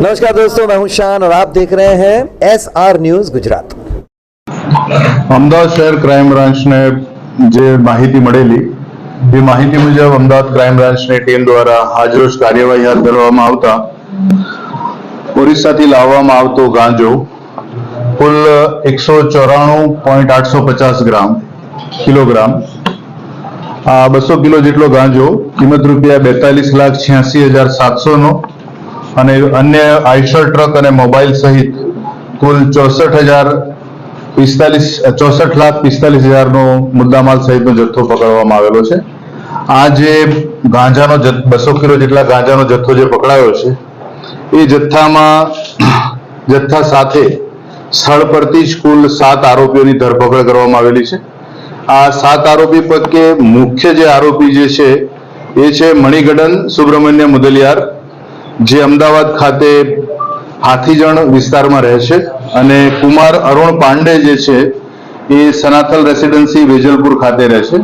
नमस्कार दोस्तों, मैं हूं शान और आप देख रहे हैं SR न्यूज गुजरात। અમદાવાદ શહેર ક્રાઇમ બ્રાન્ચને જે માહિતી મળેલી એ માહિતી મુજબ અમદાવાદ ક્રાઇમ બ્રાન્ચની ટીમ દ્વારા આજરોજ કાર્યવાહી હાથ ધરવામાં આવતા ઓરિસ્સાથી લાવવામાં આવતો ગાંજો કુલ 194.850 કિલોગ્રામ 200 કિલો જેટલો ગાંજો કિંમત રૂપિયા 42,86,700 નો અને અન્ય આઈશર ટ્રક અને મોબાઈલ સહિત કુલ 64,45,000 નો મુદ્દામાલ સહિતનો જથ્થો પકડવામાં આવેલો છે। આ જે ગાંજાનો 200 કિલો જેટલા ગાંજાનો જથ્થો જે પકડાયો છે એ જથ્થા સાથે સ્થળ પરથી જ કુલ 7 આરોપીઓની ધરપકડ કરવામાં આવેલી છે। આ 7 આરોપી પૈકી મુખ્ય જે આરોપી જે છે એ છે મણિગડન સુબ્રમણ્ય મુદલિયાર, જે અમદાવાદ ખાતે હાથીજણ વિસ્તારમાં રહે છે, અને કુમાર અરુણ પાંડે જે છે એ સનાથલ રેસિડેન્સી વેજલપુર ખાતે રહે છે।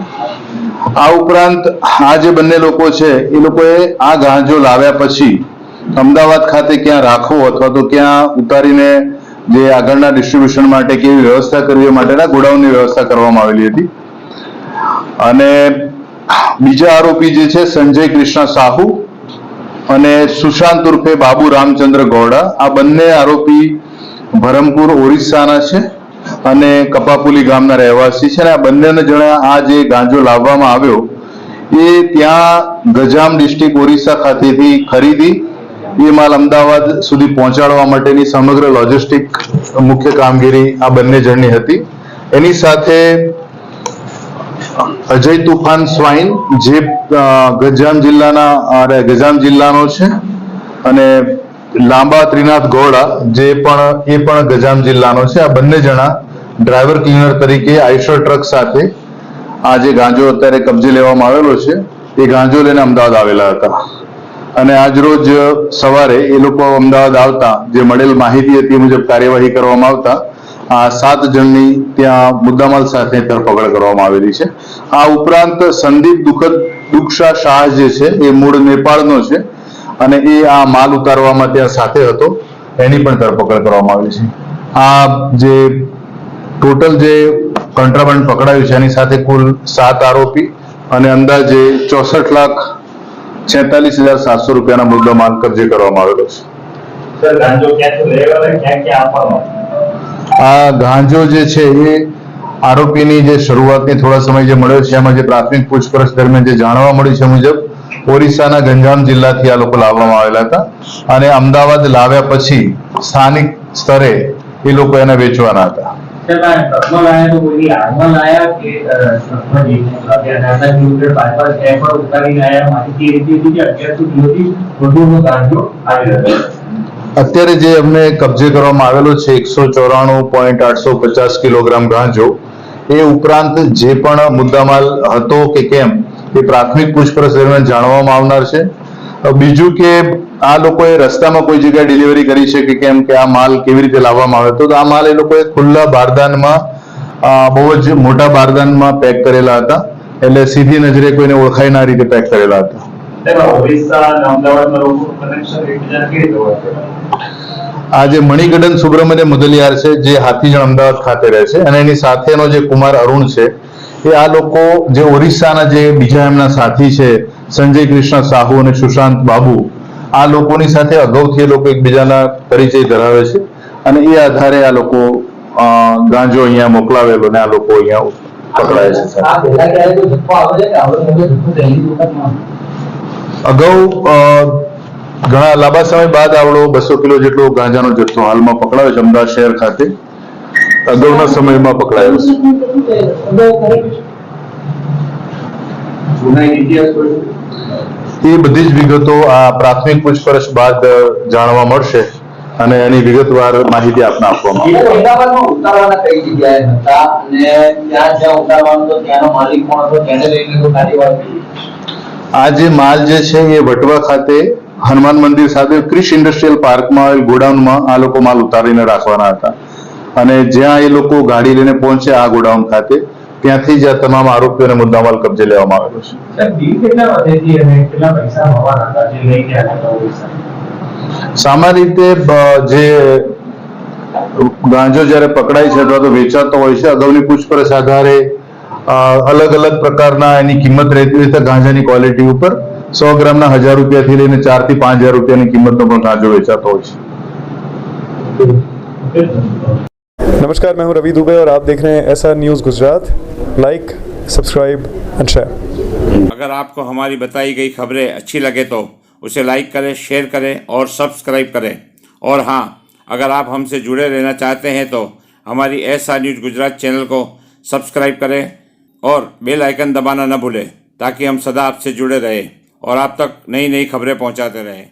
આ ઉપરાંત આ જે બંને લોકો છે એ લોકોએ આ ગાંજો લાવ્યા પછી અમદાવાદ ખાતે ક્યાં રાખવો અથવા તો ક્યાં ઉતારીને જે આગળના ડિસ્ટ્રીબ્યુશન માટે કેવી વ્યવસ્થા કરવી માટેના ગોડાઉનની વ્યવસ્થા કરવામાં આવેલી હતી। અને બીજા આરોપી જે છે સંજય કૃષ્ણ સાહુ અને સુશાંત ઉર્ફે બાબુ રામચંદ્ર ગૌડા, આ બંને આરોપી ભરમપુર ઓરિસ્સાના છે અને કપાપુલી ગામના રહેવાસી છે। અને આ બંને જણા આ જે ગાંજો લાવવામાં આવ્યો એ ત્યાં ગજામ ડિસ્ટ્રિક્ટ ઓરિસ્સા ખાતેથી ખરીદી એ માલ અમદાવાદ સુધી પહોંચાડવા માટેની સમગ્ર લોજિસ્ટિક મુખ્ય કામગીરી આ બંને જણની હતી। એની સાથે અજય તુફાન સ્વાઈન જે ગજામ જિલ્લાનો છે, અને લાંબા ત્રિનાથ ગૌડા જે પણ ગજામ જિલ્લાનો છે। આ બંને જણા ડ્રાઈવર ક્લીનર તરીકે આઈશર ટ્રક સાથે આ જે ગાંજો અત્યારે કબજે લેવામાં આવેલો છે એ ગાંજો લઈને અમદાવાદ આવેલા હતા। અને આજરોજ સવારે એ લોકો અમદાવાદ આવતા જે મળેલ માહિતી હતી એ મુજબ કાર્યવાહી કરવામાં આવતા આ 7 જણની ત્યાં મુદ્દામાલ સાથે ધરપકડ કરવામાં આવેલી છે। આ ઉપરાંત સંદીપ દુક્ષા શાહ જે છે એ મૂળ નેપાળનો છે અને એ આ માલ ઉતારવામાં ત્યાં સાથે હતો, એની પણ ધરપકડ કરવામાં આવી છે। આ જે ટોટલ જે કોન્ટ્રાબંડ પકડાયું છે એની સાથે કુલ 7 આરોપી અને અંદાજે 64,46,700 રૂપિયાના મુદ્દામાલ કબજે કરવામાં આવેલો છે। આ ગાંજો જે છે એ આરોપીની જે શરૂઆતની થોડા સમય જે મળ્યો છે એમાં જે પ્રાથમિક પૂછપરછ દરમિયાન જે જાણવા મળ્યું છે મુજબ ઓરિસ્સાના ગંજામ જિલ્લાથી આ લોકો લાવવામાં આવેલા હતા અને અમદાવાદ લાવ્યા પછી સ્થાનિક સ્તરે એ લોકો એને વેચવાના હતા। અત્યારે જે અમને કબજે કરવામાં આવેલો છે 194.850 કિલોગ્રામ ગાંજો, એ ઉપરાંત જે પણ મુદ્દામાલ હતો કે કેમ એ પ્રાથમિક પૂછપરછ દરમિયાન જાણવામાં આવનાર છે। બીજું કે આ લોકોએ રસ્તામાં કોઈ જગ્યાએ ડિલિવરી કરી છે કે કેમ, કે આ માલ કેવી રીતે લાવવામાં આવે, તો આ માલ એ લોકોએ ખુલ્લા બારદાનમાં બહુ જ મોટા બારદાનમાં પેક કરેલા હતા, એટલે સીધી નજરે કોઈને ઓળખાય ના રીતે પેક કરેલા હતા। આ જે મણિગડન સુબ્રમણ્ય મુદલિયાર છે જે હાથીજણ અમદાવાદ ખાતે રહે છે, અને એની સાથેનો જે કુમાર અરુણ છે એ આ લોકો જે ઓરિસ્સાના જે બીજા એમના સાથી છે સંજય કૃષ્ણ સાહુ અને સુશાંત બાબુ, આ લોકોની સાથે અગાઉથી એ લોકો એકબીજાના પરિચય ધરાવે છે અને એ આધારે આ લોકો ગાંજો અહીંયા મોકલાવેલો અને આ લોકો અહીંયા પકડાય છે। અગાઉ ઘણા લાંબા સમય બાદ આવડો 200 કિલો જેટલો ગાંજાનો જથ્થો હાલમાં પકડાયો છે અમદાવાદ શહેર ખાતે, અગાઉના સમયમાં પકડાયો છે। એ બધી જ વિગતો આ પ્રાથમિક પૂછપરછ બાદ જાણવા મળશે અને એની વિગતવાર માહિતી આપને આપવામાં આવશે। આ જે માલ જે છે એ વટવા ખાતે હનુમાન મંદિર સાથે ક્રિશ ઇન્ડસ્ટ્રીયલ પાર્કમાં આવેલ ગોડાઉનમાં આ લોકો માલ ઉતારીને રાખવાના હતા, અને જ્યાં એ લોકો ગાડી લઈને પહોંચે આ ગોડાઉન ખાતે, ત્યાંથી જ આ તમામ આરોપીઓને મુદ્દામાલ કબજે લેવામાં આવેલો છે। સામાન્ય રીતે જે ગાંજો જ્યારે પકડાય છે અથવા તો વેચાતો હોય છે, અગાઉની પૂછપરછ આધારે અલગ અલગ પ્રકારના એની કિંમત રહેતી હોય છે. ગાંજાની ક્વોલિટી ઉપર 100 ગ્રામના 1000 રૂપિયાથી લઈને 4 થી 5000 રૂપિયાની કિંમતનો પણ ગાંજો વેચાતો હોય છે. नमस्कार, मैं हूं रवि दुबे और आप देख रहे हैं SR news Gujarat. Like, subscribe and share. अगर आपको हमारी बताई गई खबरें अच्छी लगे तो उसे लाइक करें, शेयर करें और सब्सक्राइब करें. और हाँ, अगर आप हमसे जुड़े रहना चाहते हैं तो हमारी SR न्यूज़ गुजरात चैनल को सब्सक्राइब करें और बेल आइकन दबाना न भूलें ताकि हम सदा आपसे जुड़े रहें और आप तक नई नई खबरें पहुंचाते रहें.